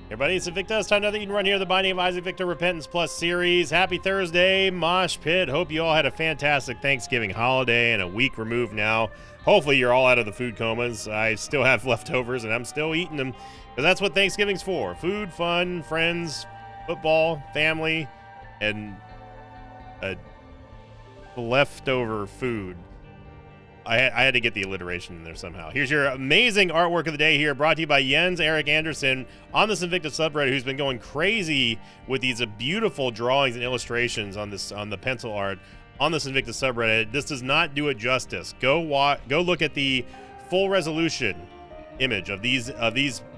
Everybody, it's Invicta. It's time another Eden Run here, the Binding of Isaac Victor Repentance Plus series. Happy Thursday, Mosh Pit. Hope you all had a fantastic Thanksgiving holiday and a week removed now. Hopefully you're all out of the food comas. I still have leftovers and I'm still eating them because that's what Thanksgiving's for. Food, fun, friends, football, family, and leftover food. I had to get the alliteration in there somehow. Here's your amazing artwork of the day here, brought to you by Jens Erik Anderson on this Invicta subreddit, who's been going crazy with these beautiful drawings and illustrations on the pencil art on this Invicta subreddit. This does not do it justice. Go look at the full resolution image of this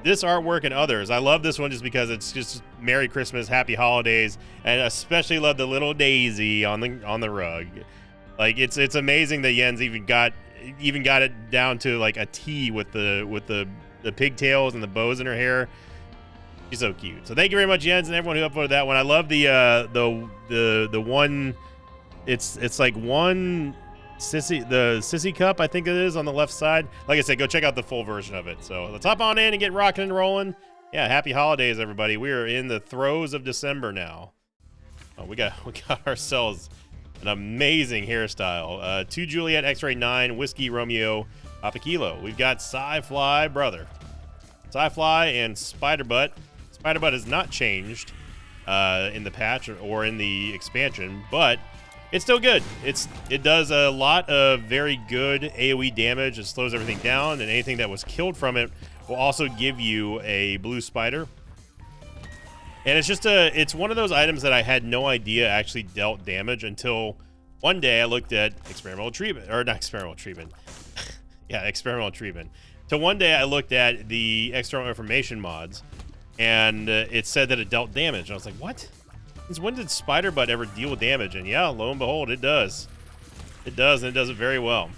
artwork and others. I love this one just because it's just Merry Christmas, Happy Holidays, and especially love the little daisy on the rug. Like it's amazing that Jens even got it down to like a T with the pigtails and the bows in her hair. She's so cute. So thank you very much, Jens, and everyone who uploaded that one. I love the one. It's like one sissy cup, I think it is, on the left side. Like I said, go check out the full version of it. So let's hop on in and get rocking and rolling. Yeah, happy holidays, everybody. We are in the throes of December now. Oh, we got ourselves an amazing hairstyle. 2 Juliet, X-Ray 9, Whiskey Romeo, Papa Kilo. We've got Sci-Fly brother. Sci-Fly and Spiderbutt. Spiderbutt has not changed in the patch or in the expansion, but it's still good. It does a lot of very good AoE damage. It slows everything down, and anything that was killed from it will also give you a blue spider. And it's one of those items that I had no idea actually dealt damage until one day I looked at experimental treatment. Yeah, experimental treatment. Till one day I looked at the external information mods, and it said that it dealt damage. And I was like, what? Since when did Spiderbutt ever deal damage? And yeah, lo and behold, it does. It does, and it does it very well.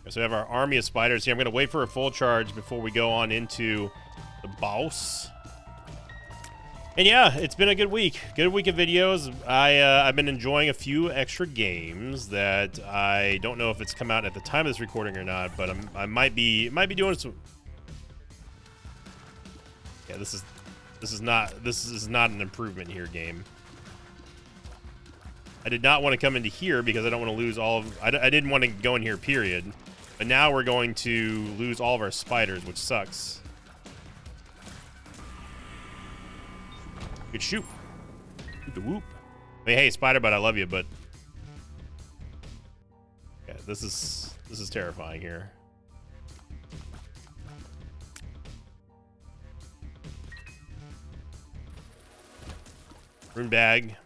So we have our army of spiders here. I'm going to wait for a full charge before we go on into the boss. And yeah, it's been a good week. Good week of videos. I've been enjoying a few extra games that I don't know if it's come out at the time of this recording or not, but I might be doing some. Yeah, this is not an improvement here, game. I did not want to come into here because I don't want to lose all of. I didn't want to go in here, period. But now we're going to lose all of our spiders, which sucks. Good shoot. The whoop. I mean, hey, Spiderbutt, I love you, but yeah, this is terrifying here. Rune bag.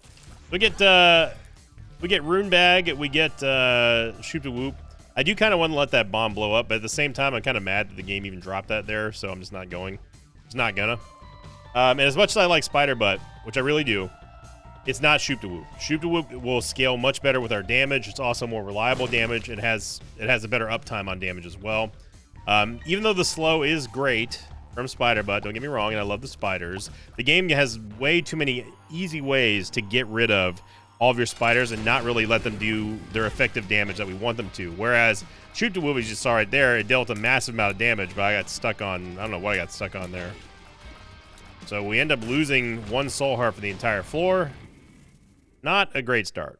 We get rune bag. We get shoot the whoop. I do kind of want to let that bomb blow up, but at the same time, I'm kind of mad that the game even dropped that there, so I'm just not going. Just not gonna. And as much as I like Spiderbutt, which I really do, it's not Shoop to Whoop. Shoop to Whoop will scale much better with our damage. It's also more reliable damage. It has a better uptime on damage as well. Even though the slow is great from Spiderbutt, don't get me wrong, and I love the spiders, the game has way too many easy ways to get rid of all of your spiders and not really let them do their effective damage that we want them to. Whereas Shoop to Whoop, as you saw right there, it dealt a massive amount of damage, but I got stuck on, I don't know what I got stuck on there. So we end up losing one soul heart for the entire floor. Not a great start.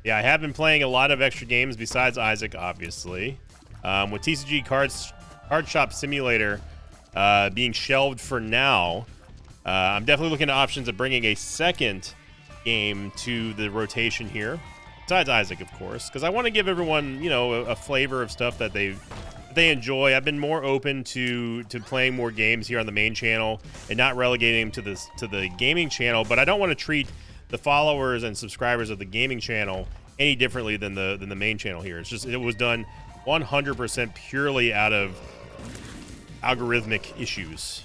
Yeah, I have been playing a lot of extra games besides Isaac, obviously. With TCG Card Shop Simulator being shelved for now, I'm definitely looking at options of bringing a second game to the rotation here. Besides Isaac, of course, because I want to give everyone, you know, a flavor of stuff that they enjoy. I've been more open to playing more games here on the main channel and not relegating them to the gaming channel. But I don't want to treat the followers and subscribers of the gaming channel any differently than the main channel here. It's just it was done 100% purely out of algorithmic issues.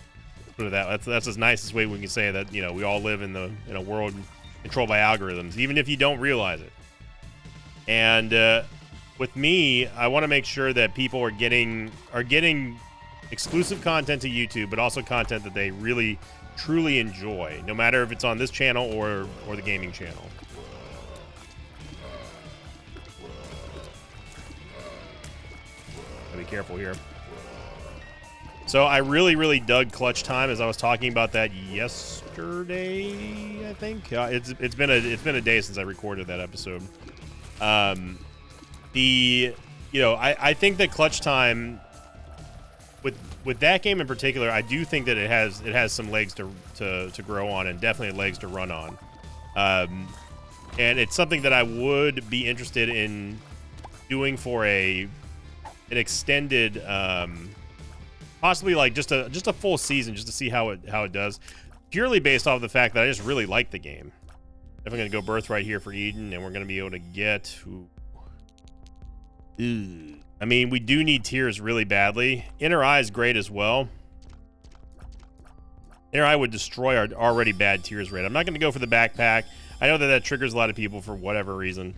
Put it that. That's the nicest way we can say that. You know, we all live in a world controlled by algorithms, even if you don't realize it. And with me, I want to make sure that people are getting exclusive content to YouTube, but also content that they really, truly enjoy, no matter if it's on this channel or the gaming channel. careful here. So I really dug clutch time, as I was talking about that yesterday, I think. It's been a day since I recorded that episode. I think that clutch time with that game in particular, I do think that it has some legs to grow on, and definitely legs to run on. And it's something that I would be interested in doing for an extended, possibly like just a full season, just to see how it does, purely based off the fact that I just really like the game. Definitely gonna go Birthright here for Eden, and we're gonna be able to get. I mean, we do need Tears really badly. Inner Eye is great as well. Inner Eye would destroy our already bad Tears rate. I'm not gonna go for the backpack. I know that triggers a lot of people for whatever reason.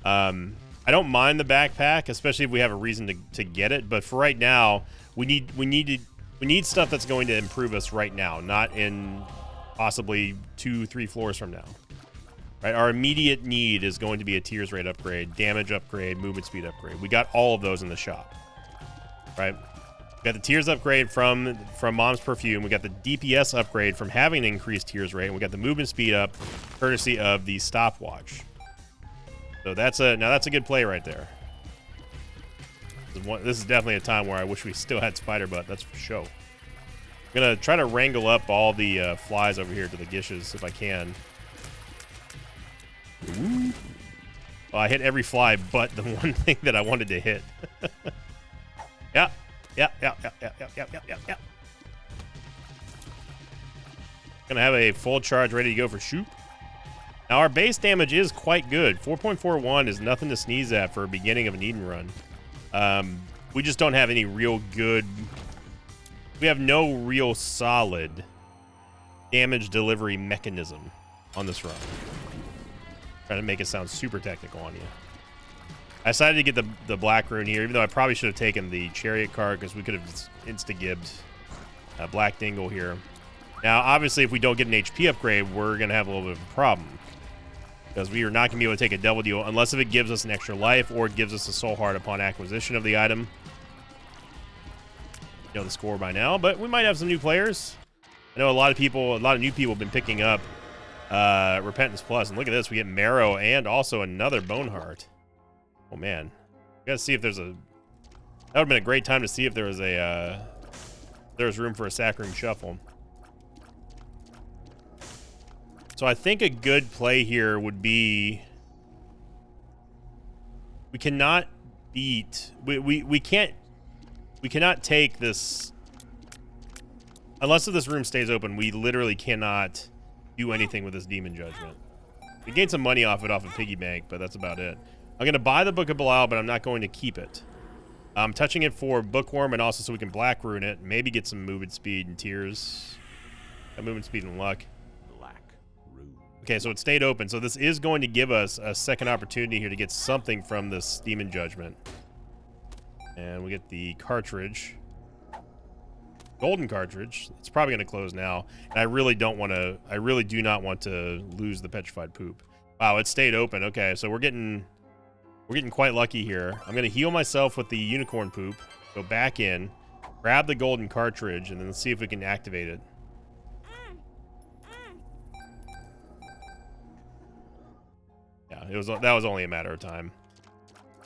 I don't mind the backpack, especially if we have a reason to get it. But for right now, we need stuff that's going to improve us right now, not in possibly 2-3 floors from now. Right? Our immediate need is going to be a Tears rate upgrade, damage upgrade, movement speed upgrade. We got all of those in the shop. Right? We got the Tears upgrade from Mom's Perfume. We got the DPS upgrade from having an increased Tears rate. And we got the movement speed up, courtesy of the stopwatch. So that's a good play right there. This is definitely a time where I wish we still had Spider Butt. That's for sure. I'm gonna try to wrangle up all the flies over here to the Gishes if I can. Ooh. Well, I hit every fly but the one thing that I wanted to hit. Yeah. Gonna have a full charge ready to go for Shoop. Now our base damage is quite good. 4.41 is nothing to sneeze at for a beginning of an Eden run. We just don't have any real good. We have no real solid damage delivery mechanism on this run. Trying to make it sound super technical on you. I decided to get the Black Rune here, even though I probably should have taken the Chariot card, because we could have insta-gibbed Black Dingle here. Now, obviously, if we don't get an HP upgrade, we're going to have a little bit of a problem, because we are not going to be able to take a double deal unless if it gives us an extra life or it gives us a soul heart upon acquisition of the item. You know the score by now, but we might have some new players. I know a lot of new people have been picking up Repentance Plus, and look at this, we get Marrow and also another Bone Heart. Oh man, we gotta see if there's that would have been a great time to see if there was room for a Saccharine Shuffle. So I think a good play here would be, we cannot beat, we cannot take this, unless if this room stays open, we literally cannot do anything with this Demon Judgment. We gain some money off of Piggy Bank, but that's about it. I'm going to buy the Book of Belial, but I'm not going to keep it. I'm touching it for Bookworm and also so we can Black Rune it, maybe get some movement speed and Tears. Movement speed and luck. Okay, so it stayed open. So this is going to give us a second opportunity here to get something from this Demon Judgment. And we get the cartridge. Golden cartridge. It's probably going to close now. And I really do not want to lose the Petrified Poop. Wow, it stayed open. Okay, so we're getting quite lucky here. I'm going to heal myself with the Unicorn Poop. Go back in. Grab the golden cartridge, and then let's see if we can activate it. Yeah, that was only a matter of time.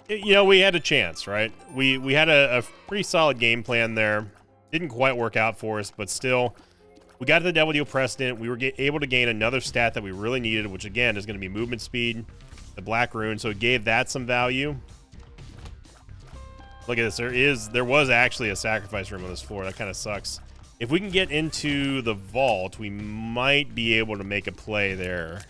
We had a chance, right? We had a pretty solid game plan there. Didn't quite work out for us, but still, we got the Devil Deal Precedent. We were able to gain another stat that we really needed, which again is going to be movement speed, the Black Rune. So it gave that some value. Look at this. There was actually a sacrifice room on this floor. That kind of sucks. If we can get into the vault, we might be able to make a play there.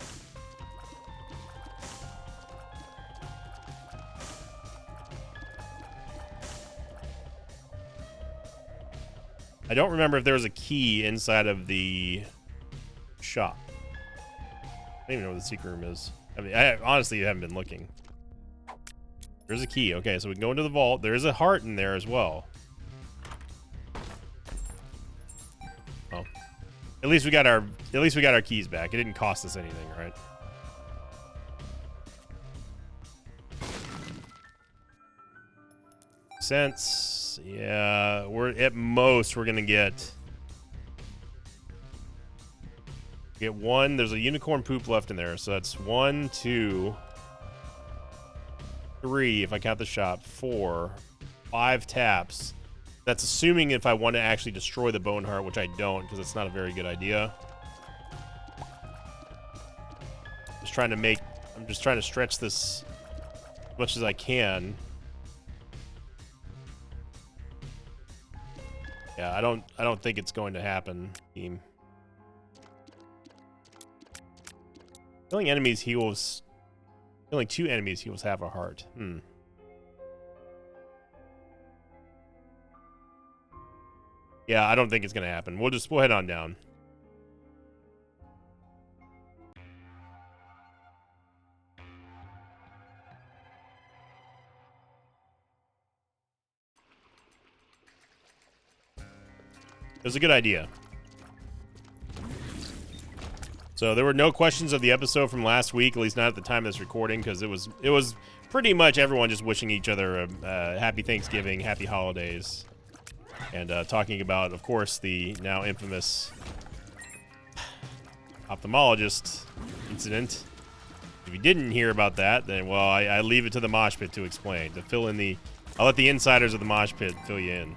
I don't remember if there was a key inside of the shop. I don't even know where the secret room is. I mean, I honestly haven't been looking. There's a key. Okay, so we can go into the vault. There is a heart in there as well. Oh, at least we got our keys back. It didn't cost us anything, right? Sense. this. Yeah, we're at most we're gonna get one. There's a unicorn poop left in there, so that's 1, 2, 3 if I count the shop, 4, 5 taps. That's assuming if I want to actually destroy the bone heart, which I don't, because it's not a very good idea. I'm just trying to stretch this as much as I can. Yeah, I don't think it's going to happen, team. Killing enemies heals. Killing 2 enemies heals half a heart. Yeah, I don't think it's gonna happen. We'll head on down. It was a good idea. So there were no questions of the episode from last week, at least not at the time of this recording, because it was pretty much everyone just wishing each other a happy Thanksgiving, happy holidays, and talking about, of course, the now infamous ophthalmologist incident. If you didn't hear about that, then, well, I leave it to the mosh pit to explain, to fill in the... I'll let the insiders of the mosh pit fill you in.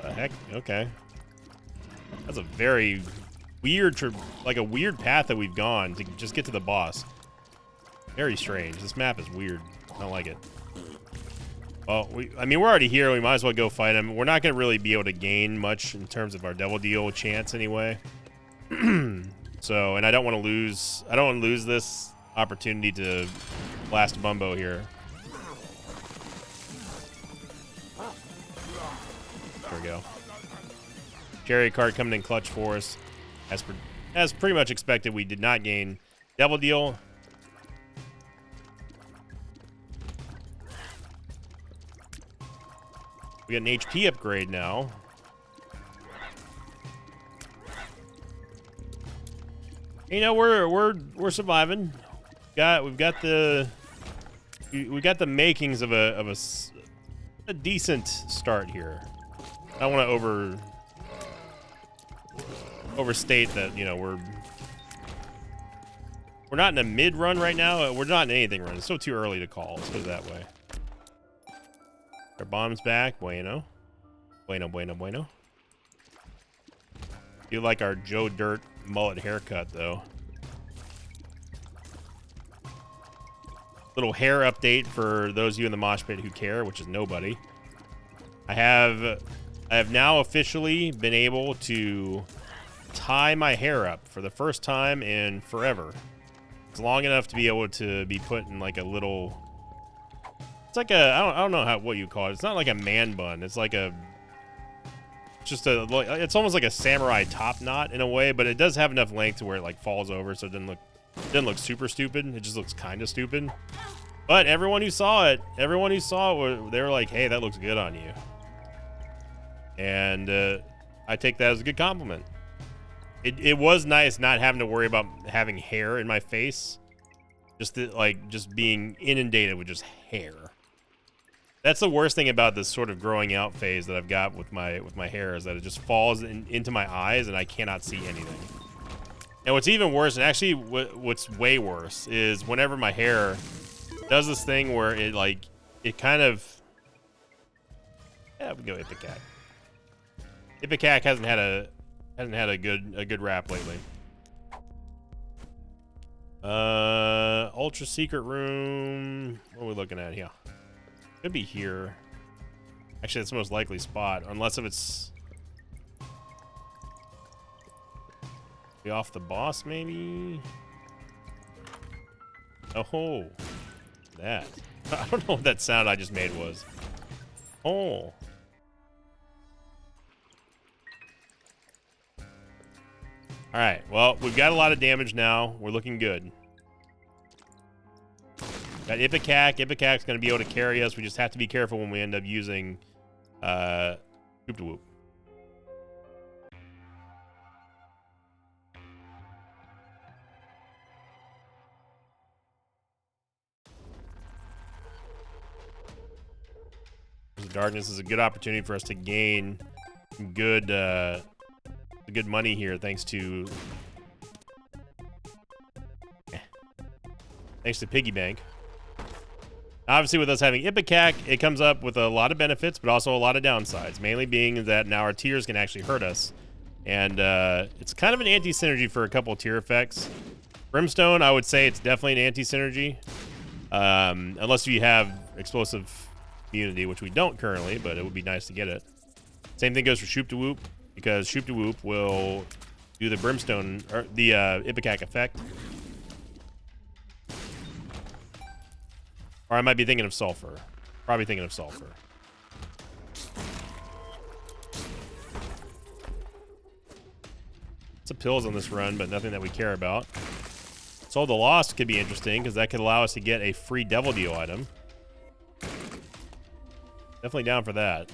The heck? Okay. That's a very weird, like a weird path that we've gone to just get to the boss. Very strange. This map is weird. I don't like it. Well, I mean, we're already here. We might as well go fight him. We're not going to really be able to gain much in terms of our Devil Deal chance anyway. So, and I don't want to lose. I don't want to lose this opportunity to blast Bumbo here. There we go. Chariot card coming in clutch for us. As pretty much expected, we did not gain Devil Deal. We got an HP upgrade now. You know, we're surviving. We've got the makings of a decent start here. I don't want to overstate that, you know, we're not in a mid run right now. We're not in anything run. It's still too early to call. Let's put it that way. Our bomb's back. Bueno. Bueno, bueno, bueno. You like our Joe Dirt mullet haircut, though. Little hair update for those of you in the mosh pit who care, which is nobody. I have now officially been able to tie my hair up for the first time in forever. It's long enough to be able to be put in like a little... It's like a... I don't know what you call it. It's not like a man bun. It's like a... It's almost like a samurai top knot in a way, but it does have enough length to where it like falls over, so it doesn't look super stupid. It just looks kind of stupid. But everyone who saw it, they were like, "Hey, that looks good on you." And I take that as a good compliment. It was nice not having to worry about having hair in my face, just being inundated with just hair. That's the worst thing about this sort of growing out phase that I've got with my hair, is that it just falls into my eyes and I cannot see anything. And what's even worse, and actually what's way worse, is whenever my hair does this thing where it kind of... Yeah, we go Ipecac. Ipecac hasn't had a good rap lately. Ultra secret room. What are we looking at here? Could be here. Actually, that's the most likely spot, unless if it's... Be off the boss, maybe? Oh, that. I don't know what that sound I just made was. Oh. Alright, well, we've got a lot of damage now. We're looking good. Got Ipecac. Ipecac's going to be able to carry us. We just have to be careful when we end up using Whoop-de-Whoop. of Darkness is a good opportunity for us to gain some good money here, thanks to Piggy Bank. Obviously, with us having Ipecac, it comes up with a lot of benefits, but also a lot of downsides. Mainly being that now our tiers can actually hurt us, and it's kind of an anti-synergy for a couple of tier effects. Brimstone, I would say it's definitely an anti-synergy, unless you have explosive immunity, which we don't currently, but it would be nice to get it. Same thing goes for Shoop to Whoop, because Shoop to Whoop will do the Brimstone or the Ipecac effect. Or I might be thinking of Sulfur. Probably thinking of Sulfur. Some pills on this run, but nothing that we care about. Soul the Lost could be interesting, because that could allow us to get a free Devil Deal item. Definitely down for that.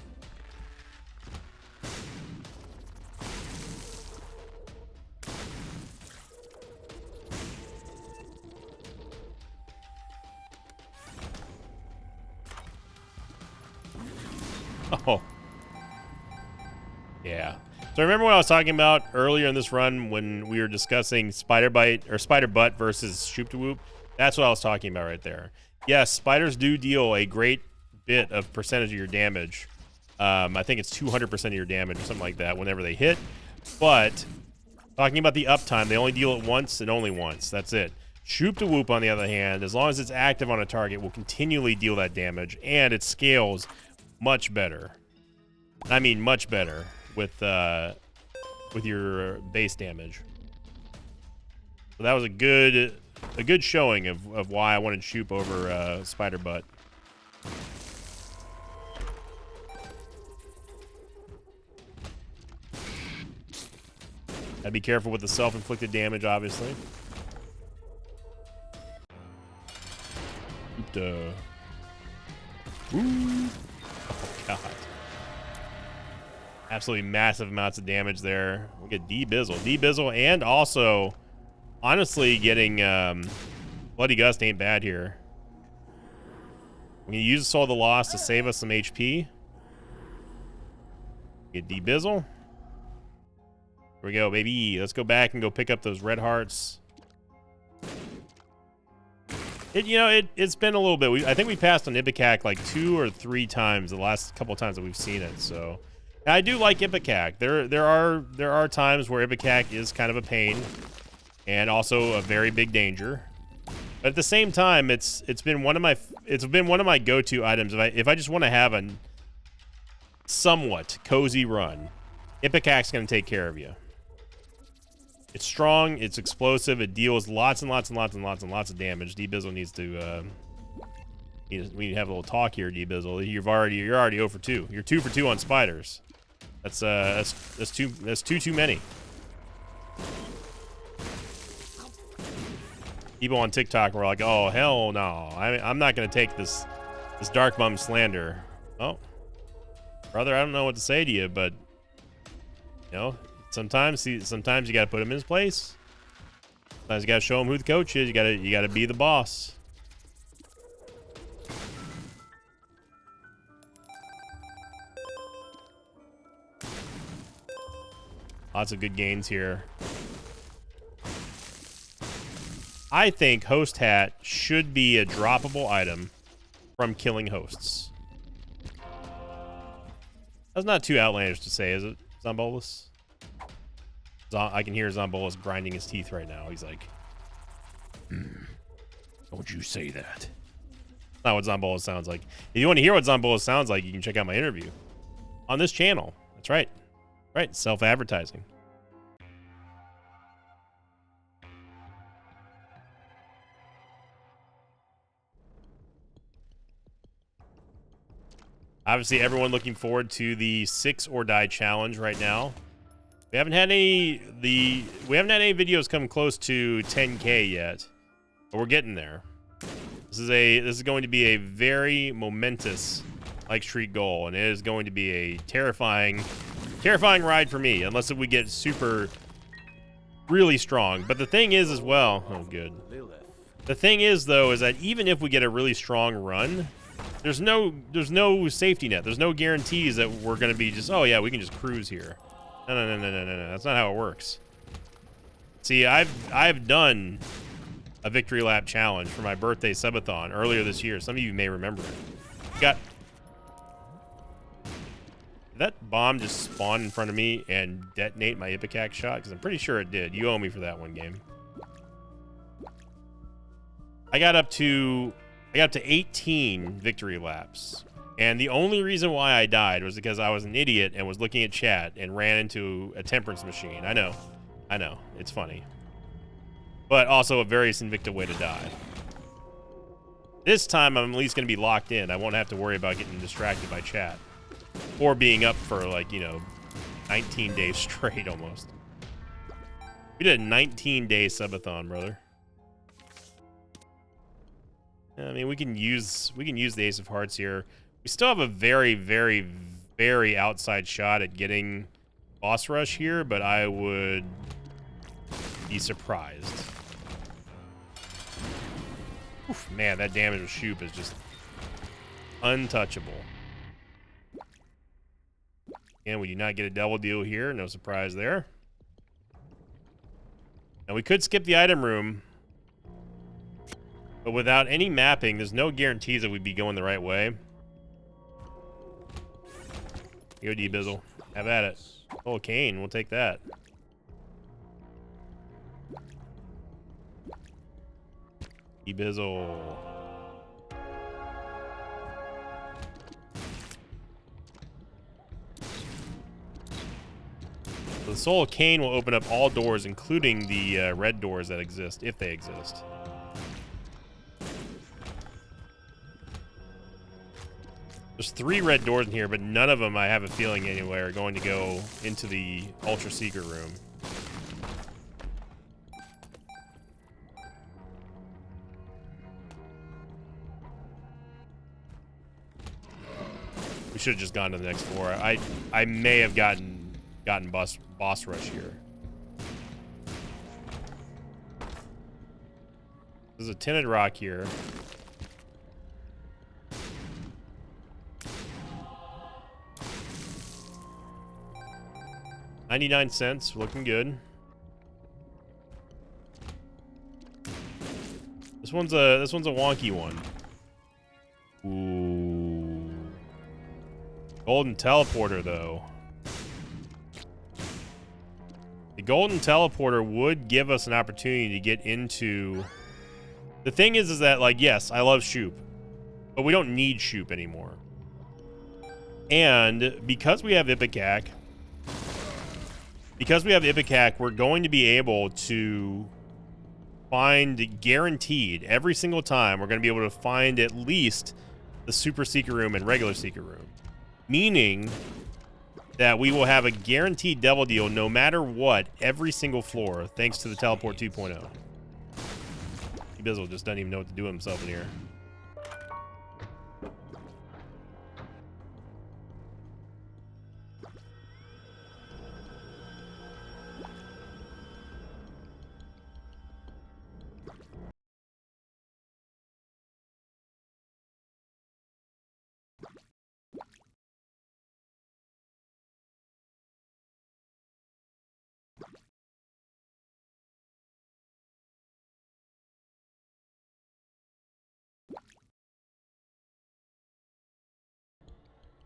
Oh. Yeah. So remember what I was talking about earlier in this run when we were discussing Spider Butt versus Shoop to Whoop? That's what I was talking about right there. Yes, spiders do deal a great bit of percentage of your damage. I think it's 200% of your damage or something like that whenever they hit. But talking about the uptime, they only deal it once and only once. That's it. Shoop to Whoop, on the other hand, as long as it's active on a target, will continually deal that damage, and it scales much better. I mean, much better with your base damage. So that was a good showing of why I wanted Shoop over Spider Butt. Gotta be careful with the self-inflicted damage, obviously. Ooh. Oh, God. Absolutely massive amounts of damage there. We get D-Bizzle. D-Bizzle, and also, honestly, getting Bloody Gust ain't bad here. We're going to use Soul of the Lost to save us some HP. Get D-Bizzle. Here we go, baby. Let's go back and go pick up those red hearts. It's been a little bit. I think we passed on Ipecac like 2 or 3 times the last couple of times that we've seen it. So I do like Ipecac. There are times where Ipecac is kind of a pain and also a very big danger. But at the same time, it's been one of my go-to items. If I just want to have a somewhat cozy run, Ipecac's going to take care of you. It's strong, it's explosive, it deals lots and lots and lots and lots and lots of damage. D-Bizzle needs to we need to have a little talk here, D-Bizzle. You're already 0 for 2. You're 2 for 2 on spiders. That's too many. People on TikTok were like, "Oh, hell no. I'm not going to take this Dark Bum slander." Oh. Brother, I don't know what to say to you, but sometimes you got to put him in his place. Sometimes you got to show him who the coach is. You got to be the boss. Lots of good gains here. I think Host Hat should be a droppable item from killing hosts. That's not too outlandish to say, is it, Zombolus? I can hear Zombolus grinding his teeth right now. He's like, don't you say that. That's not what Zombolus sounds like. If you want to hear what Zombolus sounds like, you can check out my interview on this channel. That's right. Right, self-advertising. Obviously, everyone looking forward to the 6 or Die challenge right now. We haven't had any videos come close to 10K yet, but we're getting there. This is going to be a very momentous like streak goal, and it is going to be a terrifying ride for me, unless we get super really strong. But the thing is as well, oh good. The thing is though, is that even if we get a really strong run, There's no safety net. There's no guarantees that we're gonna be just, oh yeah, we can just cruise here. No. That's not how it works. See, I've done a victory lap challenge for my birthday subathon earlier this year. Some of you may remember it. Did that bomb just spawn in front of me and detonate my Ipecac shot? Because I'm pretty sure it did. You owe me for that one, game. I got up to 18 victory laps. And the only reason why I died was because I was an idiot and was looking at chat and ran into a temperance machine. I know. It's funny. But also a very Invicta way to die. This time I'm at least going to be locked in. I won't have to worry about getting distracted by chat. Or being up for, like, 19 days straight almost. We did a 19-day subathon, brother. I mean, we can use the Ace of Hearts here. We still have a very, very, very outside shot at getting boss rush here, but I would be surprised. Oof, man, that damage with Shoop is just untouchable. And we do not get a double deal here. No surprise there. Now, we could skip the item room. But without any mapping, there's no guarantees that we'd be going the right way. Go D-Bizzle. Have at it. Oh, Kane. We'll take that. D-Bizzle. So the Soul of Kane will open up all doors, including the red doors that exist, if they exist. There's 3 red doors in here, but none of them, I have a feeling anyway, are going to go into the Ultra Secret room. We should have just gone to the next floor. I may have gotten boss rush here. There's a tinted rock here. $0.99, looking good. This one's a wonky one. Ooh. Golden teleporter though. The golden teleporter would give us an opportunity to get into. The thing is that, like, yes, I love Shoop, but we don't need Shoop anymore. And because we have Ipecac, we're going to be able to find, guaranteed, every single time, we're going to be able to find at least the Super Secret Room and regular Secret Room. Meaning that we will have a guaranteed double deal no matter what, every single floor, thanks to the Teleport 2.0. Bizzle just doesn't even know what to do with himself in here.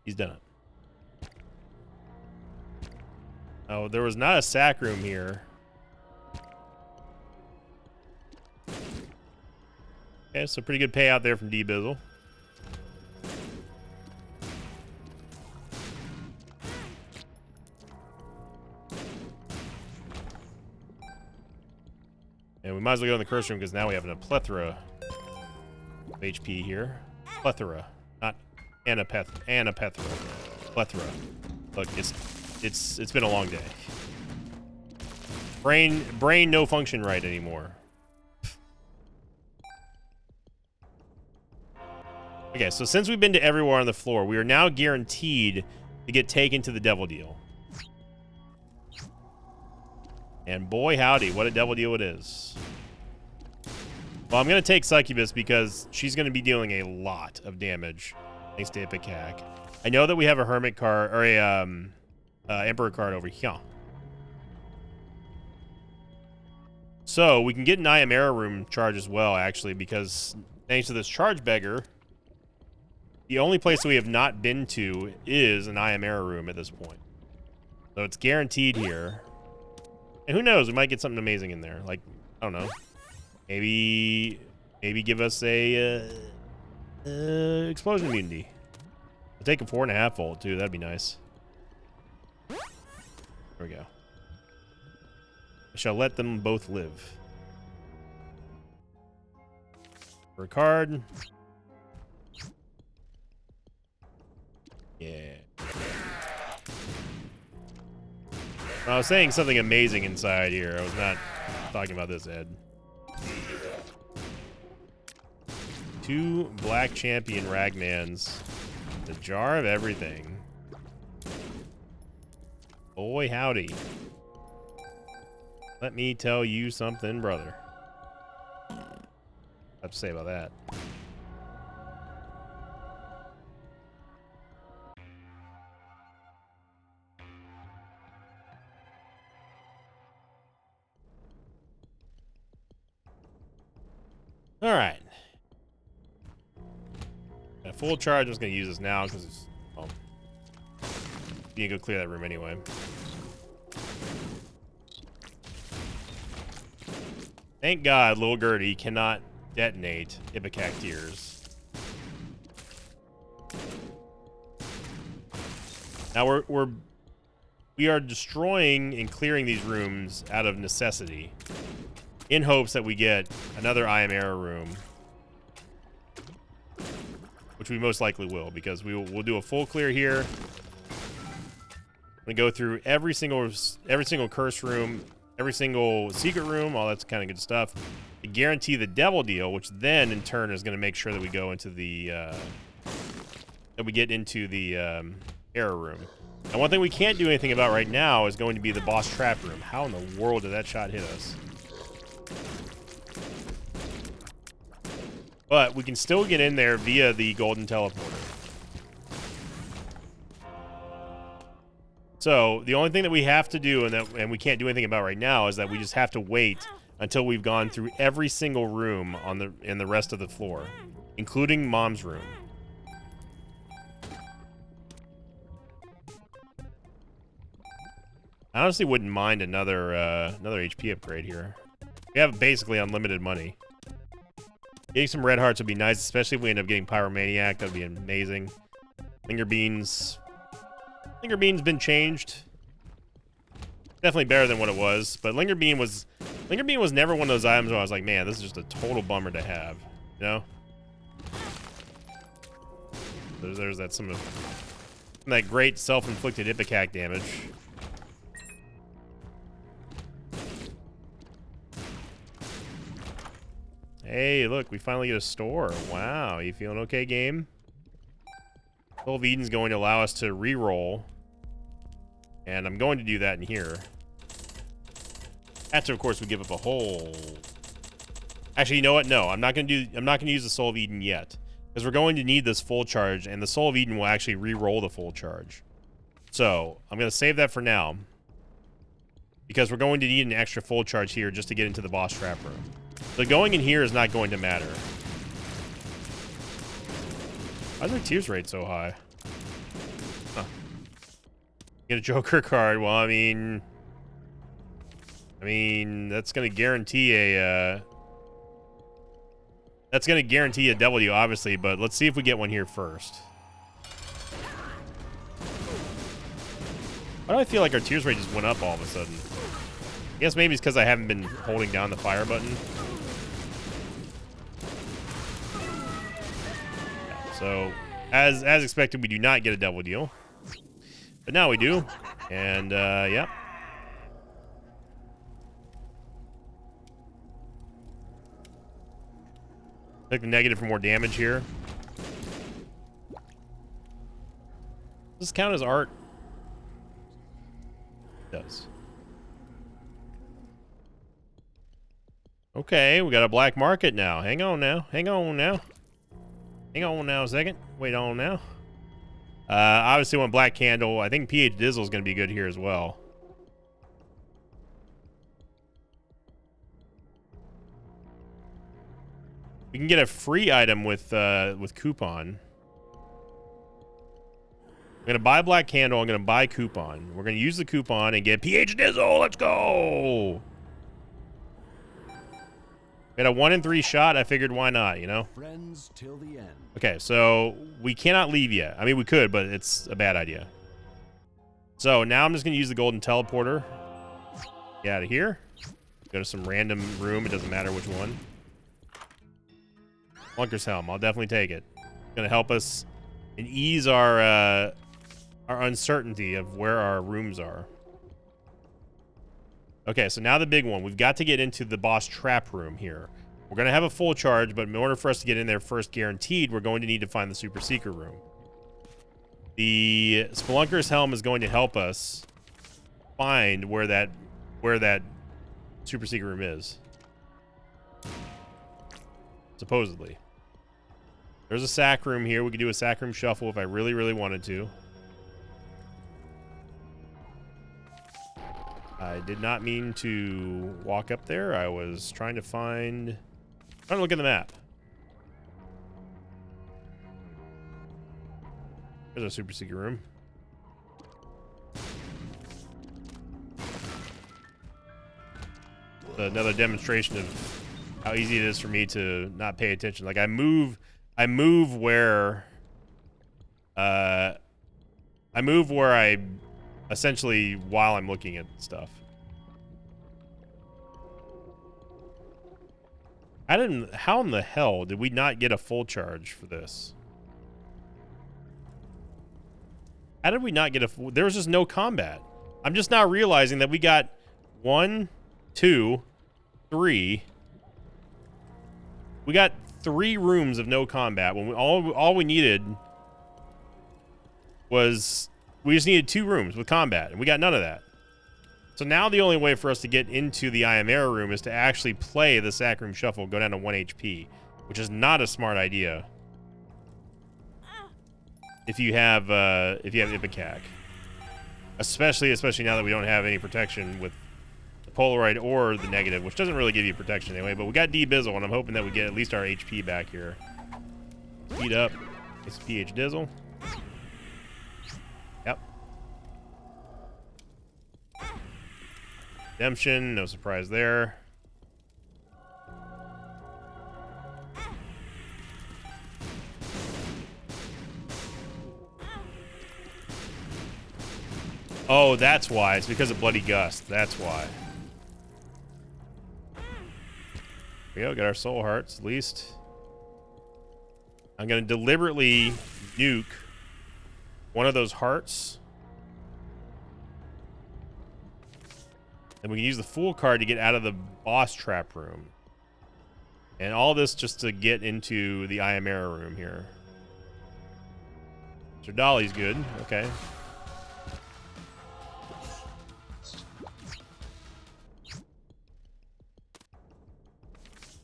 He's done it. Oh, there was not a sack room here. Okay, so pretty good payout there from D-Bizzle. And we might as well go in the curse room because now we have a plethora of HP here. Plethora, not Anapethra. Plethora. Look, it's been a long day. Brain no function right anymore. Okay, so since we've been to everywhere on the floor, we are now guaranteed to get taken to the devil deal. And boy howdy, what a devil deal it is. Well, I'm going to take Succubus because she's going to be dealing a lot of damage thanks to Ipecac. I know that we have a Hermit card, or a Emperor card over here. So, we can get an Ayamera room charge as well, actually, because thanks to this Charge Beggar, the only place that we have not been to is an Ayamera room at this point. So it's guaranteed here. And who knows, we might get something amazing in there. Like, I don't know. Maybe give us a explosion immunity. I'll take a 4.5 volt too. That'd be nice. There we go. I shall let them both live. For a card. Yeah. I was saying something amazing inside here. I was not talking about this, Ed. 2 Black Champion Ragmans. The jar of everything. Boy, howdy. Let me tell you something, brother. What do I have to say about that? All right. Got a full charge. I'm just going to use this now because it's... well, you can go clear that room anyway. Thank God Lil Gertie cannot detonate Ipecac Tears. Now we are destroying and clearing these rooms out of necessity in hopes that we get another Ayamera room, which we most likely will, because we'll do a full clear here. I'm gonna go through every single curse room, every single secret room, all that's kind of good stuff, to guarantee the devil deal, which then in turn is going to make sure that we go into the that we get into the error room. And one thing we can't do anything about right now is going to be the boss trap room. How in the world did that shot hit us? But we can still get in there via the golden teleporter. So the only thing that we have to do, and we can't do anything about right now, is that we just have to wait until we've gone through every single room in the rest of the floor, including Mom's room. I honestly wouldn't mind another HP upgrade here. We have basically unlimited money. Getting some red hearts would be nice, especially if we end up getting Pyromaniac. That would be amazing. Linger Beans. Linger Bean's been changed. Definitely better than what it was, but Linger Bean was never one of those items where I was like, man, this is just a total bummer to have, you know? There's that some of that great self-inflicted Ipecac damage. Hey, look, we finally get a store. Wow, you feeling okay, game? Soul of Eden's going to allow us to re-roll, and I'm going to do that in here. After, of course, we give up a whole... Actually, you know what? No, I'm not going to use the Soul of Eden yet, because we're going to need this full charge, and the Soul of Eden will actually re-roll the full charge. So I'm going to save that for now, because we're going to need an extra full charge here just to get into the boss trap room. So going in here is not going to matter. Why is my tears rate so high? Huh. Get a Joker card. Well, I mean, that's going to guarantee a devil deal, obviously. But let's see if we get one here first. Why do I feel like our tears rate just went up all of a sudden? I guess maybe it's because I haven't been holding down the fire button. So, as expected, we do not get a devil deal. But now we do. And, yeah. Take the negative for more damage here. Does this count as art? It does. Okay, we got a black market now. Hang on now. Hang on now. Hang on now a second. Wait on now. Obviously want black candle. I think PH Dizzle is going to be good here as well. We can get a free item with coupon. I'm going to buy black candle. I'm going to buy coupon. We're going to use the coupon and get PH Dizzle. Let's go. We had a 1 in 3 shot. I figured why not, you know? Friends till the end. Okay, so we cannot leave yet. I mean, we could, but it's a bad idea. So now I'm just going to use the golden teleporter. Get out of here. Go to some random room. It doesn't matter which one. Flunker's Helm. I'll definitely take it. It's going to help us and ease our uncertainty of where our rooms are. Okay, so now the big one. We've got to get into the boss trap room here. We're going to have a full charge, but in order for us to get in there first guaranteed, we're going to need to find the super secret room. The Spelunker's Helm is going to help us find where that super secret room is. Supposedly. There's a sack room here. We could do a sack room shuffle if I really, really wanted to. I did not mean to walk up there. I was trying to look at the map. There's a super secret room. Another demonstration of how easy it is for me to not pay attention. Like I move where I essentially while I'm looking at stuff. How in the hell did we not get a full charge for this? How did we not get there was just no combat. I'm just now realizing that we got 1, 2, 3. We got 3 rooms of no combat when all we needed was we just needed 2 rooms with combat, and we got none of that. So now the only way for us to get into the Ayamera room is to actually play the Sack Room Shuffle, go down to 1 HP, which is not a smart idea if you have Ipecac. Especially now that we don't have any protection with the Polaroid or the negative, which doesn't really give you protection anyway, but we got D-Bizzle, and I'm hoping that we get at least our HP back here. Speed up. It's PH Dizzle. Yep. Redemption, no surprise there. Oh, that's why. It's because of Bloody Gust. That's why. There we go. Got our soul hearts, at least. I'm going to deliberately nuke one of those hearts. And we can use the Fool card to get out of the boss trap room. And all this just to get into the Ayamera room here. So Dolly's good. Okay.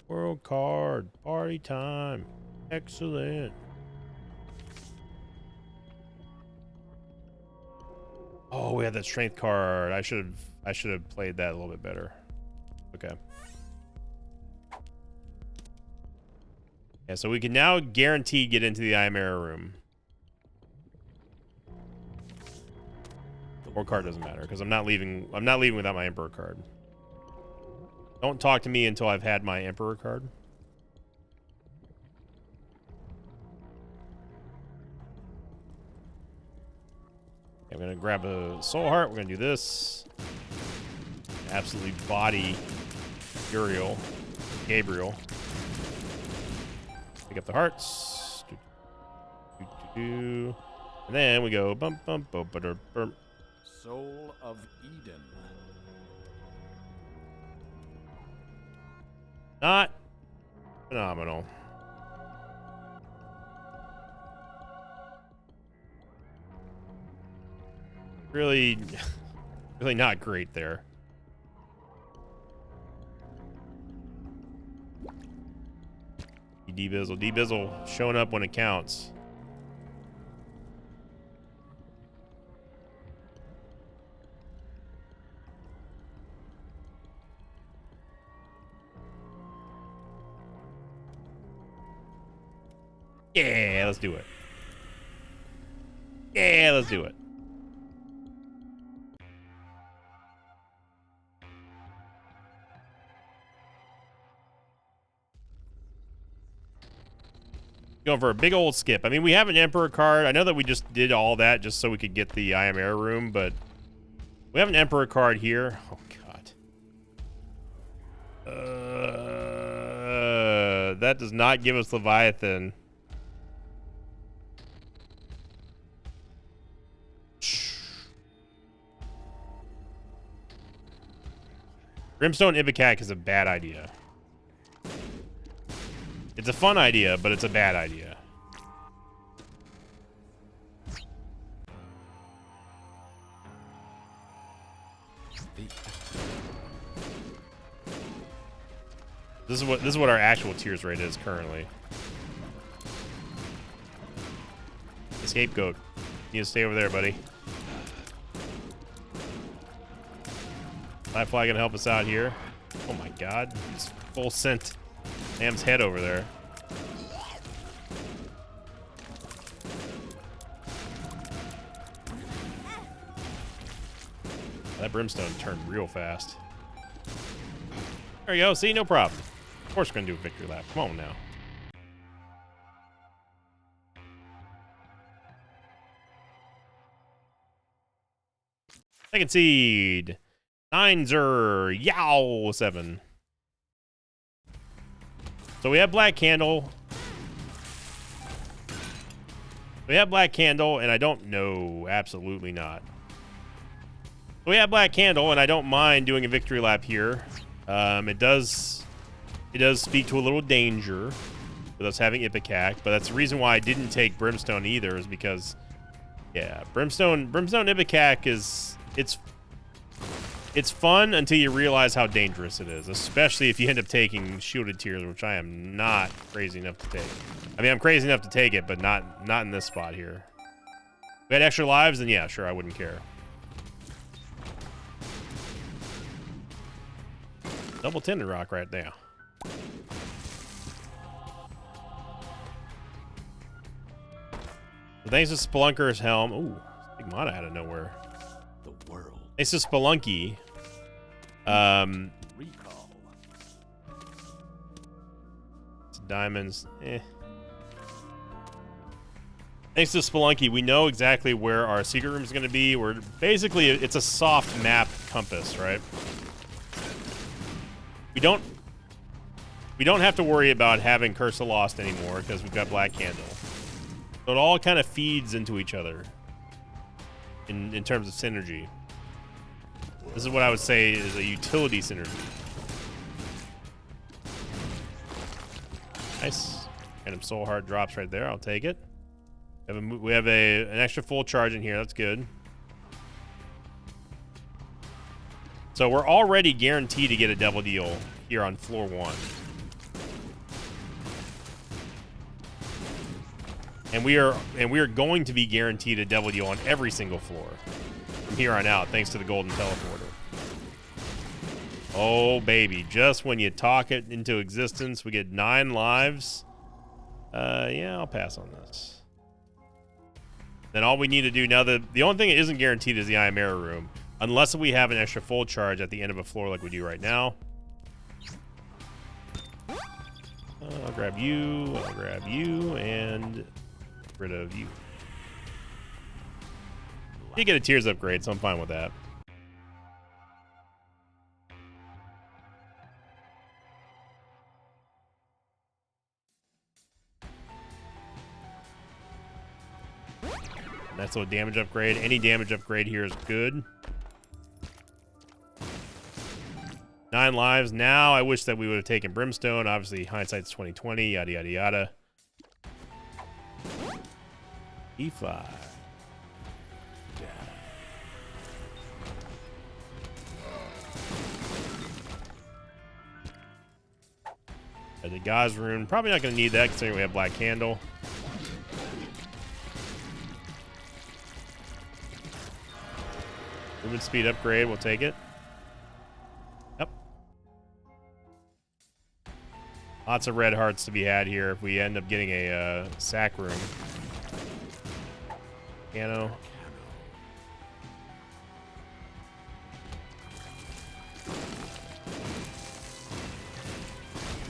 World card. Party time. Excellent. Oh, we had that strength card. I should have played that a little bit better. Okay. Yeah, so we can now guaranteed get into the Ayamera room. The war card doesn't matter because I'm not leaving without my Emperor card. Don't talk to me until I've had my Emperor card. Okay, I'm gonna grab a soul heart. We're gonna do this. Absolutely body Gabriel. Pick up the hearts. And then we go bump bump bump bump. Soul of Eden. Not phenomenal. Really not great there. D-Bizzle. D-Bizzle showing up when it counts. Yeah, let's do it. Yeah, let's do it. Going for a big old skip. I mean, we have an Emperor card. I know that we just did all that just so we could get the I Am Air room, but we have an Emperor card here. Oh, God. That does not give us Leviathan. Brimstone Ipecac is a bad idea. It's a fun idea, but it's a bad idea. This is what our actual tears rate is currently. The scapegoat. You need to stay over there, buddy. Fly gonna help us out here. Oh my God, he's full sent Sam's head over there. That Brimstone turned real fast. There you go. See, no problem. Of course, we're gonna do a victory lap. Come on now. Second seed. 9-zer. Yow 7. So we have Black Candle. We have Black Candle, and I don't know. Absolutely not. So we have Black Candle, and I don't mind doing a victory lap here. It does speak to a little danger with us having Ipecac, but that's the reason why I didn't take Brimstone either, is because, yeah, Brimstone Ipecac is it's fun until you realize how dangerous it is, especially if you end up taking Shielded Tears, which I am not crazy enough to take. I mean, I'm crazy enough to take it, but not in this spot here. If we had extra lives, then yeah, sure, I wouldn't care. Double Tender Rock right there. So thanks to Spelunker's Helm. Ooh, Stigmata out of nowhere. The world. Thanks to Spelunky. Recall. It's diamonds. Thanks to Spelunky, we know exactly where our secret room is going to be. We're basically, it's a soft map compass, right? We don't have to worry about having Curse of Lost anymore because we've got Black Candle. So it all kind of feeds into each other in terms of synergy. This is what I would say is a utility synergy. Nice. Random Soul Heart drops right there. I'll take it. We have an extra full charge in here. That's good. So we're already guaranteed to get a double deal here on floor 1. And we are going to be guaranteed a double deal on every single floor from here on out, thanks to the golden teleporter. Oh baby, just when you talk it into existence, we get 9 lives. Yeah, I'll pass on this. Then all we need to do now, the only thing that isn't guaranteed is the I Am Air room, unless we have an extra full charge at the end of a floor like we do right now. I'll grab you, and get rid of you. You get a Tears upgrade, so I'm fine with that. Nice little damage upgrade. Any damage upgrade here is good. 9 lives. Now I wish that we would have taken Brimstone. Obviously, hindsight's 20/20. Yada yada yada. E5. The Gauze Rune. Probably not going to need that considering we have Black Candle. Movement speed upgrade. We'll take it. Yep. Lots of red hearts to be had here if we end up getting a sack room. Piano.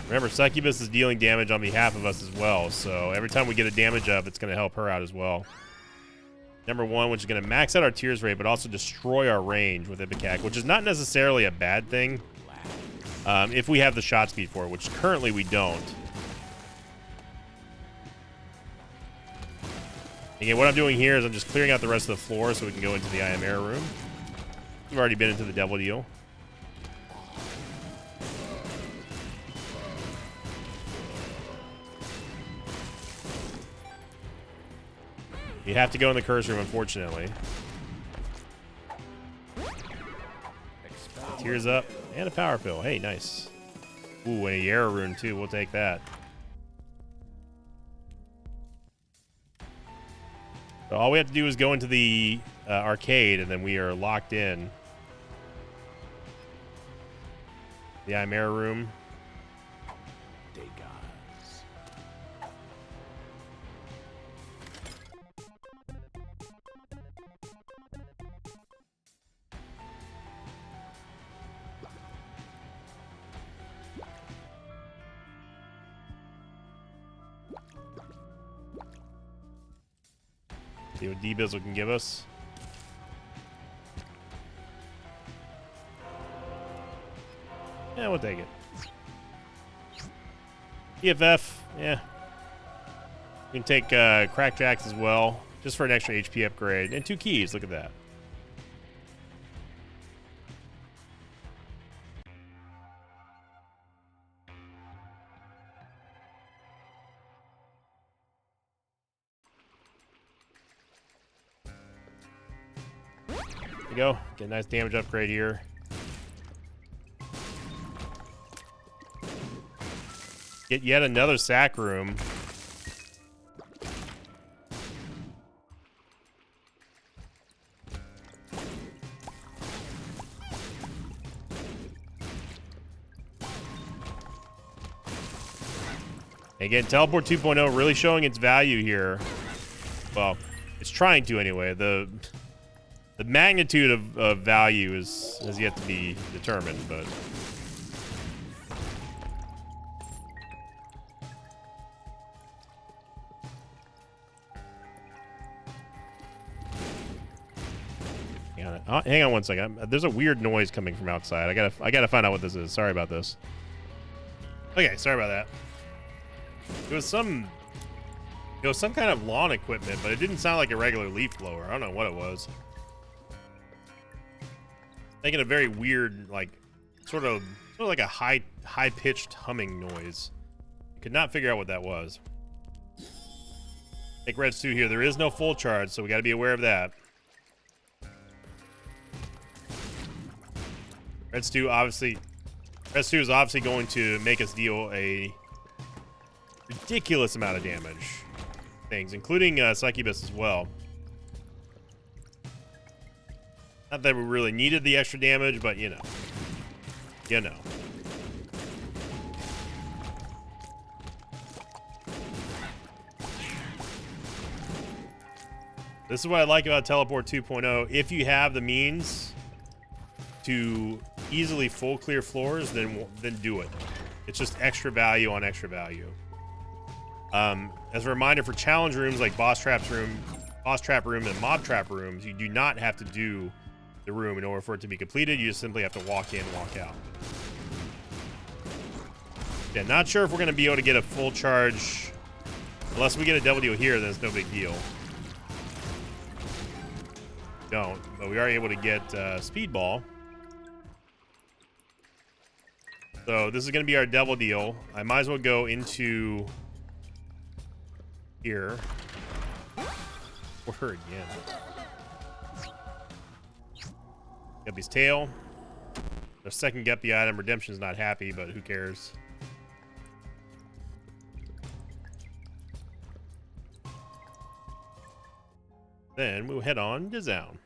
Remember, Succubus is dealing damage on behalf of us as well, so every time we get a damage up, it's going to help her out as well. Number 1, which is going to max out our tears rate, but also destroy our range with Ipecac, which is not necessarily a bad thing if we have the shot speed for it, which currently we don't. Again, what I'm doing here is I'm just clearing out the rest of the floor so we can go into the Ayamera room. We've already been into the Devil Deal. You have to go in the curse room, unfortunately. Tears up and a power pill. Hey, nice. Ooh, and a Yara rune too. We'll take that. So all we have to do is go into the arcade, and then we are locked in. The Ayamera room. See what D-Bizzle can give us. Yeah, we'll take it. EFF, yeah. You can take Crackjacks as well, just for an extra HP upgrade. And 2 keys, look at that. Go. Get a nice damage upgrade here. Get yet another sack room. Again, Teleport 2.0 really showing its value here. Well, it's trying to anyway. The magnitude of value has yet to be determined, but hang on one second. There's a weird noise coming from outside. I gotta find out what this is. Sorry about this. Okay, sorry about that. It was some kind of lawn equipment, but it didn't sound like a regular leaf blower. I don't know what it was. Making a very weird, like, sort of like a high-pitched humming noise. Could not figure out what that was. Take Red Stew here. There is no full charge, so we got to be aware of that. Red Stew is obviously going to make us deal a ridiculous amount of damage. Things, including Succubus as well. Not that we really needed the extra damage, but you know. You know. This is what I like about Teleport 2.0. If you have the means to easily full clear floors, then do it. It's just extra value on extra value. As a reminder, for challenge rooms like Boss Trap Room, and Mob Trap rooms, you do not have to do the room in order for it to be completed. You just simply have to walk in, walk out. Yeah, not sure if we're going to be able to get a full charge. Unless we get a Devil Deal here, then it's no big deal. Don't, but we are able to get Speedball. So this is going to be our Devil Deal. I might as well go into here. Or her again. Guppy's tail. The second Guppy item. Redemption's not happy, but who cares? Then we'll head on to Zown.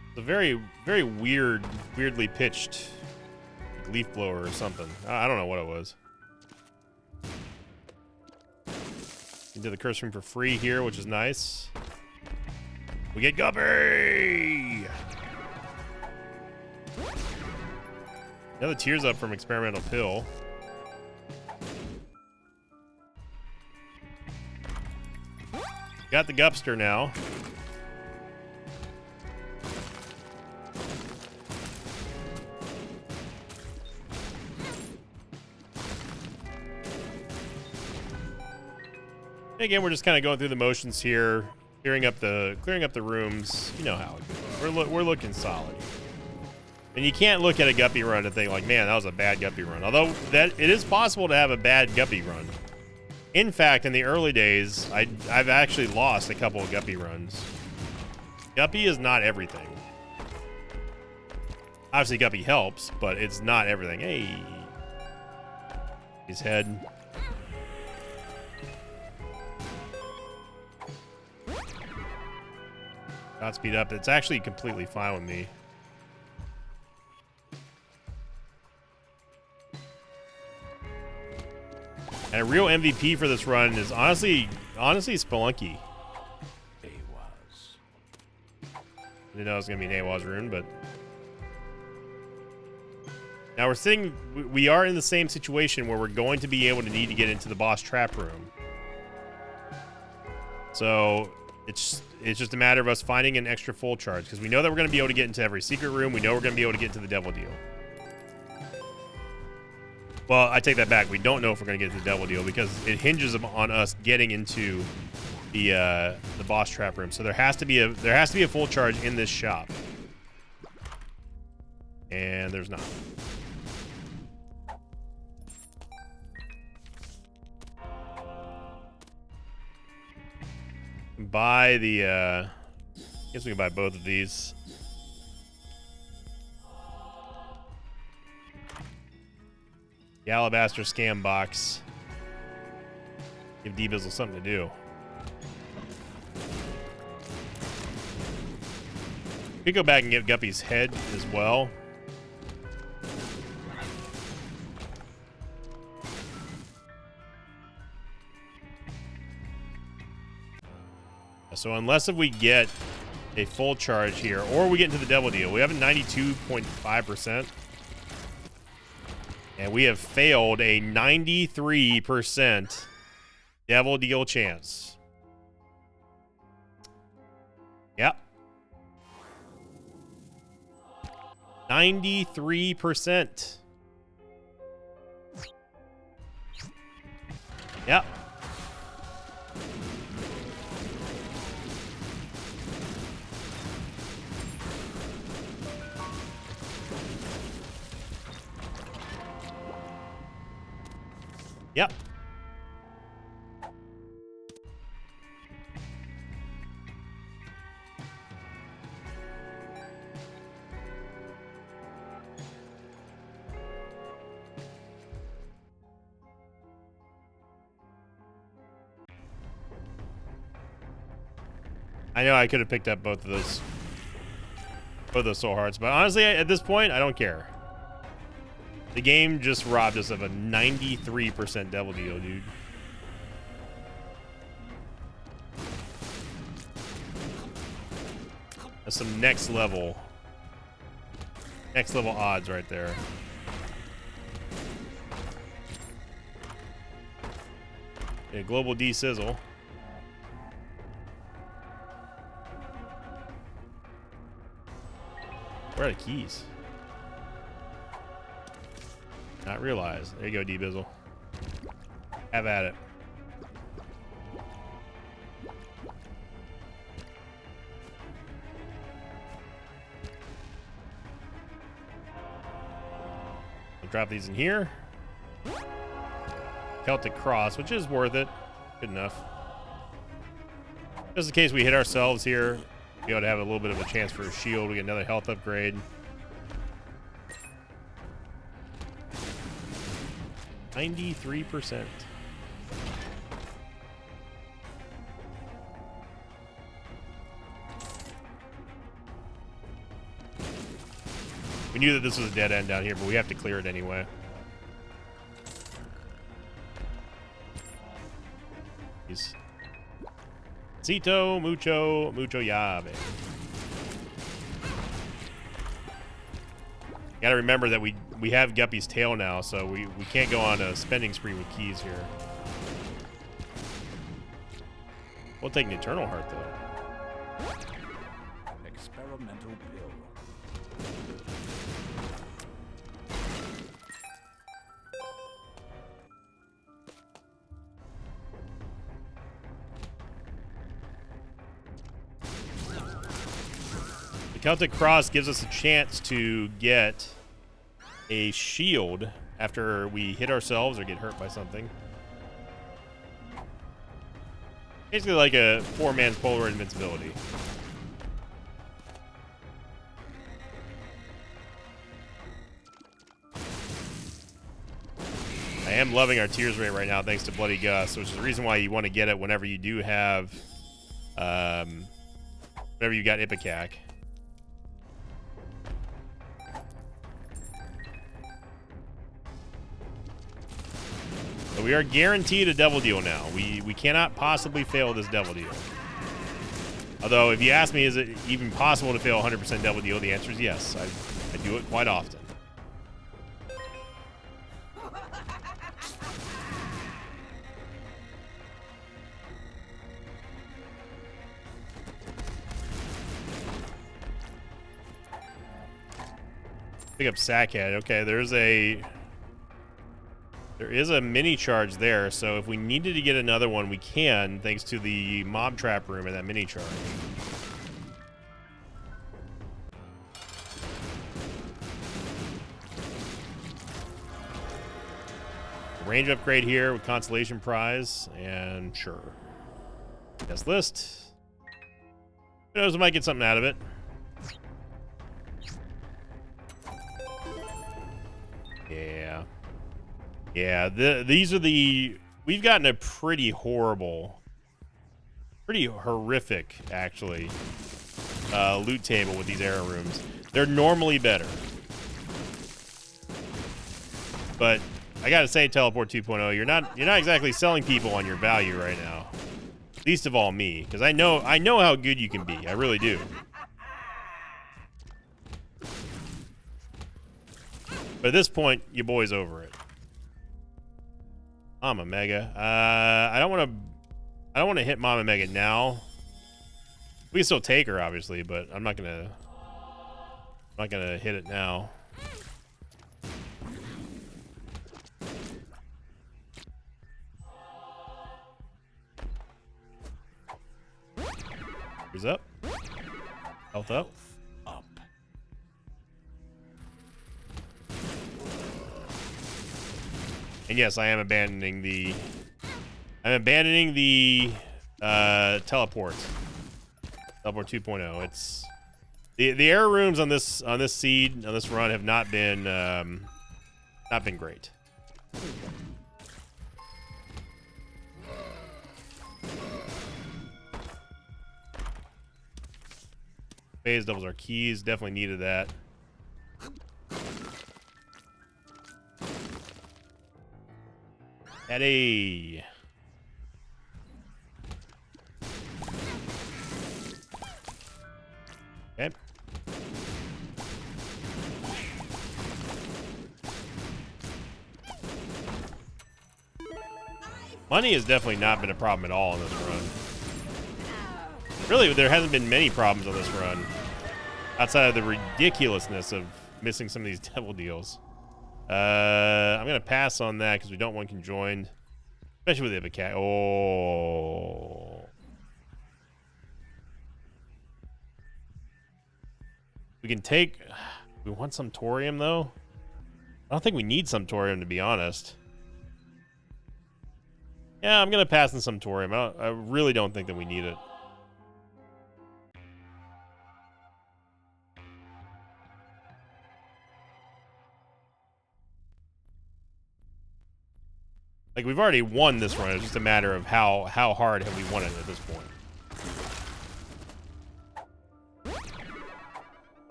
It's a very, very weirdly pitched leaf blower or something. I don't know what it was. Into the curse room for free here, which is nice. We get Guppy! Now the tears up from experimental pill. Got the Gupster now. And again, we're just kind of going through the motions here, clearing up the rooms. You know how it goes. We're looking solid. And you can't look at a Guppy run and think like, man, that was a bad Guppy run. Although that it is possible to have a bad Guppy run. In fact, in the early days, I've actually lost a couple of Guppy runs. Guppy is not everything. Obviously, Guppy helps, but it's not everything. Hey, his head. Not speed up. It's actually completely fine with me. And a real MVP for this run is honestly Spelunky. Didn't know it was gonna be an AWAS rune, but now we are in the same situation where we're going to be able to need to get into the boss trap room. So it's just a matter of us finding an extra full charge because we know that we're going to be able to get into every secret room. We know we're going to be able to get into the devil deal. Well, I take that back. We don't know if we're going to get into the devil deal because it hinges on us getting into the boss trap room. So there has to be a full charge in this shop, and there's not. Buy the I guess we can buy both of these. The Alabaster Scam Box. Give D-Bizzle something to do. We could go back and get Guppy's head as well. So unless if we get a full charge here, or we get into the devil deal, we have a 92.5%. And we have failed a 93% devil deal chance. Yep. 93%. Yep. Yep. I know I could have picked up both of those soul hearts, but honestly, at this point, I don't care. The game just robbed us of a 93% devil deal, dude. That's some next level odds right there. Yeah, global D-Sizzle. Where are the keys? Not realized. There you go, D-Bizzle. Have at it. I'll drop these in here. Celtic Cross, which is worth it. Good enough. Just in case we hit ourselves here, be able to have a little bit of a chance for a shield. We get another health upgrade. 93%. We knew that this was a dead end down here, but we have to clear it anyway. Cito, mucho llave. Gotta remember that we have Guppy's tail now, so we can't go on a spending spree with keys here. We'll take an Eternal Heart, though. Experimental pill. The Celtic Cross gives us a chance to get a shield after we hit ourselves or get hurt by something. Basically like a 4-man's polar invincibility. I am loving our tears rate right now thanks to Bloody Gus, which is the reason why you want to get it whenever you do have whenever you got Ipecac. So we are guaranteed a devil deal now. We cannot possibly fail this devil deal. Although, if you ask me, is it even possible to fail 100% devil deal? The answer is yes. I do it quite often. Pick up Sackhead. Okay, there is a mini charge there, so if we needed to get another one, we can, thanks to the mob trap room and that mini charge. Range upgrade here with Consolation Prize, and sure. Guest list. Who knows, we might get something out of it. Yeah. Yeah, these are we've gotten a pretty horrible, pretty horrific, actually, loot table with these era rooms. They're normally better. But I gotta say, Teleport 2.0, you're not exactly selling people on your value right now. Least of all me, because I know how good you can be. I really do. But at this point, your boy's over it. Mama Mega. I don't want to hit Mama Mega now. We can still take her, obviously, but I'm not gonna hit it now. Who's up? Health up. And yes, I am abandoning the teleport. Teleport 2.0. It's the error rooms on this seed, on this run, have not been great. Phase doubles our keys. Definitely needed that. Eddie. Okay. Money has definitely not been a problem at all in this run. Really, there hasn't been many problems on this run. Outside of the ridiculousness of missing some of these devil deals. I'm going to pass on that because we don't want conjoined. Especially with Ipecac. Oh. We can take... We want some Thorium, though? I don't think we need some Thorium, to be honest. Yeah, I'm going to pass on some Thorium. I really don't think that we need it. Like, we've already won this run. It's just a matter of how hard have we won it at this point.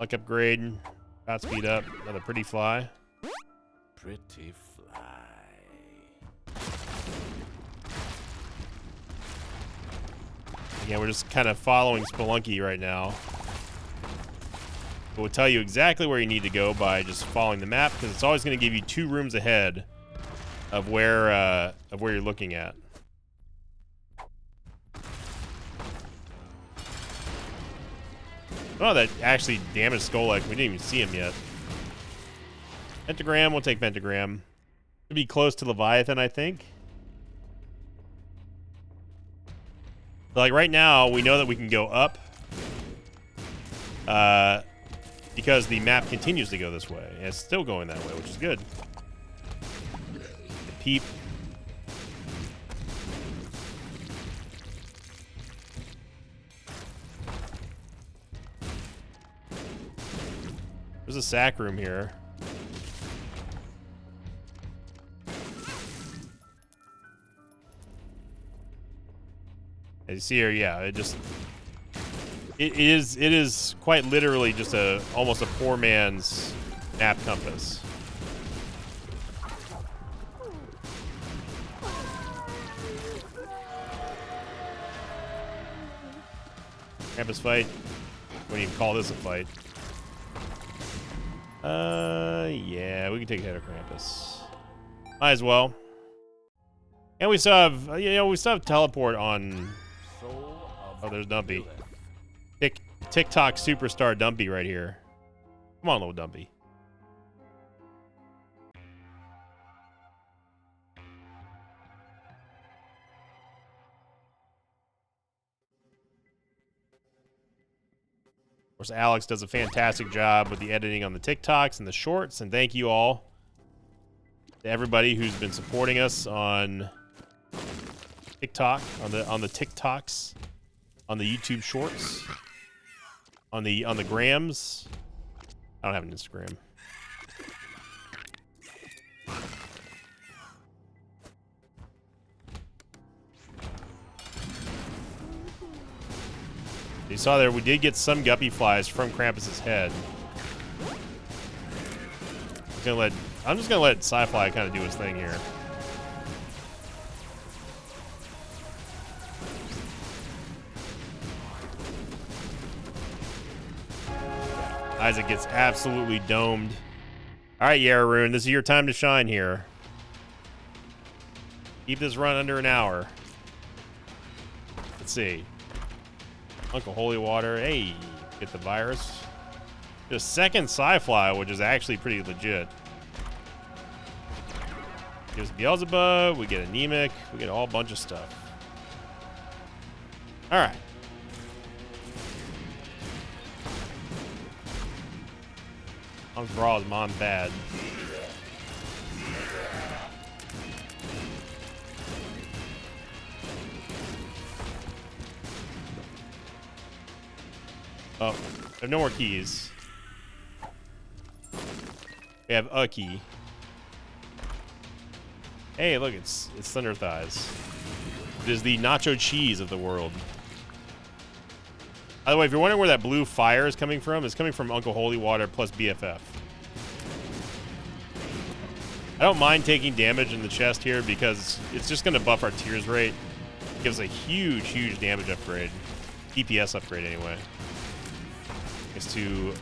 Luck upgrade. Got speed up. Another pretty fly. Pretty fly. Again, we're just kind of following Spelunky right now. But we'll tell you exactly where you need to go by just following the map, because it's always going to give you 2 rooms ahead of where you're looking at. Oh, that actually damaged Skolek. We didn't even see him yet. Pentagram, we'll take Pentagram. Should be close to Leviathan, I think. So, like, right now, we know that we can go up. Because the map continues to go this way. And it's still going that way, which is good. The peep. There's a sack room here. As you see here, yeah, it is quite literally just almost a poor man's map compass. Krampus fight. Wouldn't even call this a fight. Yeah, we can take a hit of Krampus. Might as well. And we still have, we still have teleport on. Oh, there's Dumpy. TikTok superstar Dumpy right here. Come on, little Dumpy. Of course, Alex does a fantastic job with the editing on the TikToks and the shorts, and thank you all to everybody who's been supporting us on TikTok, on the TikToks, on the YouTube shorts, on the grams. I don't have an Instagram. You saw there, we did get some guppy flies from Krampus's head. I'm just gonna let Sci-Fly kind of do his thing here. Isaac gets absolutely domed. All right, Yararoon, this is your time to shine here. Keep this run under an hour. Let's see. Uncle Holy Water. Hey, get the virus. The second Sci-Fly, which is actually pretty legit. Gives Beelzebub. We get Anemic. We get a whole bunch of stuff. All right. Mom's Brawl is mom bad. Oh, I have no more keys. We have a key. Hey, look, it's Thunder Thighs. It is the nacho cheese of the world. By the way, if you're wondering where that blue fire is coming from, it's coming from Uncle Holy Water plus BFF. I don't mind taking damage in the chest here because it's just going to buff our tears rate. It gives a huge, huge damage upgrade. DPS upgrade, anyway. Thanks to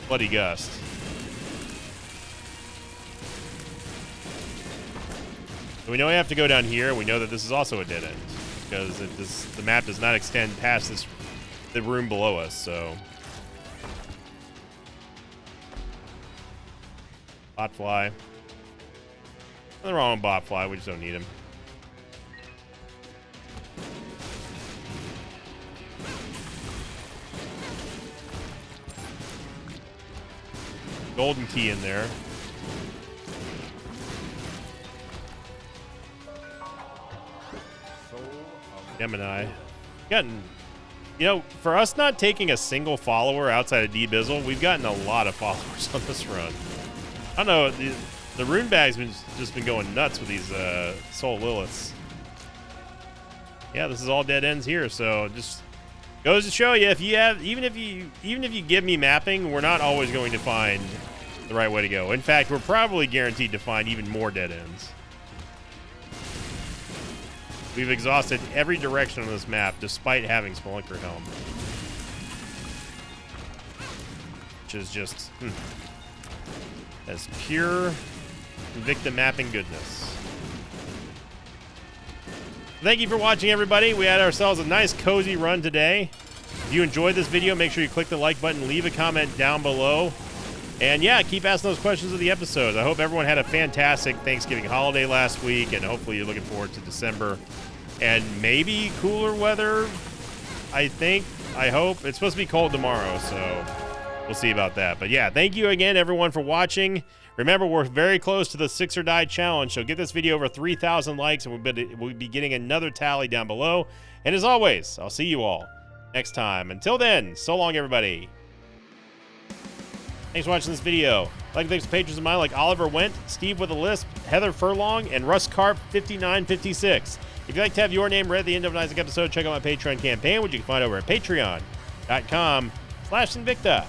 Bloody Gust. So we know we have to go down here. We know that this is also a dead end because the map does not extend past the room below us. So Botfly. Nothing wrong with Botfly. We just don't need him. Golden key in there. Gemini. You know, for us not taking a single follower outside of D-Bizzle, we've gotten a lot of followers on this run. I don't know, the rune bag's just been going nuts with these Soul Liliths. Yeah, this is all dead ends here, so just goes to show you, if you have, even if you give me mapping, we're not always going to find the right way to go. In fact, we're probably guaranteed to find even more dead ends. We've exhausted every direction on this map, despite having Spelunker Helm. Which is just, as pure Invicta mapping goodness. Thank you for watching, everybody. We had ourselves a nice, cozy run today. If you enjoyed this video, make sure you click the like button, leave a comment down below. And yeah, keep asking those questions of the episodes. I hope everyone had a fantastic Thanksgiving holiday last week, and hopefully you're looking forward to December. And maybe cooler weather, I hope. It's supposed to be cold tomorrow, so we'll see about that. But yeah, thank you again, everyone, for watching. Remember, we're very close to the 6 or Die challenge, so get this video over 3,000 likes, and we'll be getting another tally down below. And as always, I'll see you all next time. Until then, so long, everybody. Thanks for watching this video. I'd like to thank some patrons of mine like Oliver Went, Steve with a Lisp, Heather Furlong, and Russ Carp 5956. If you'd like to have your name read at the end of an Isaac episode, check out my Patreon campaign, which you can find over at patreon.com/Invicta.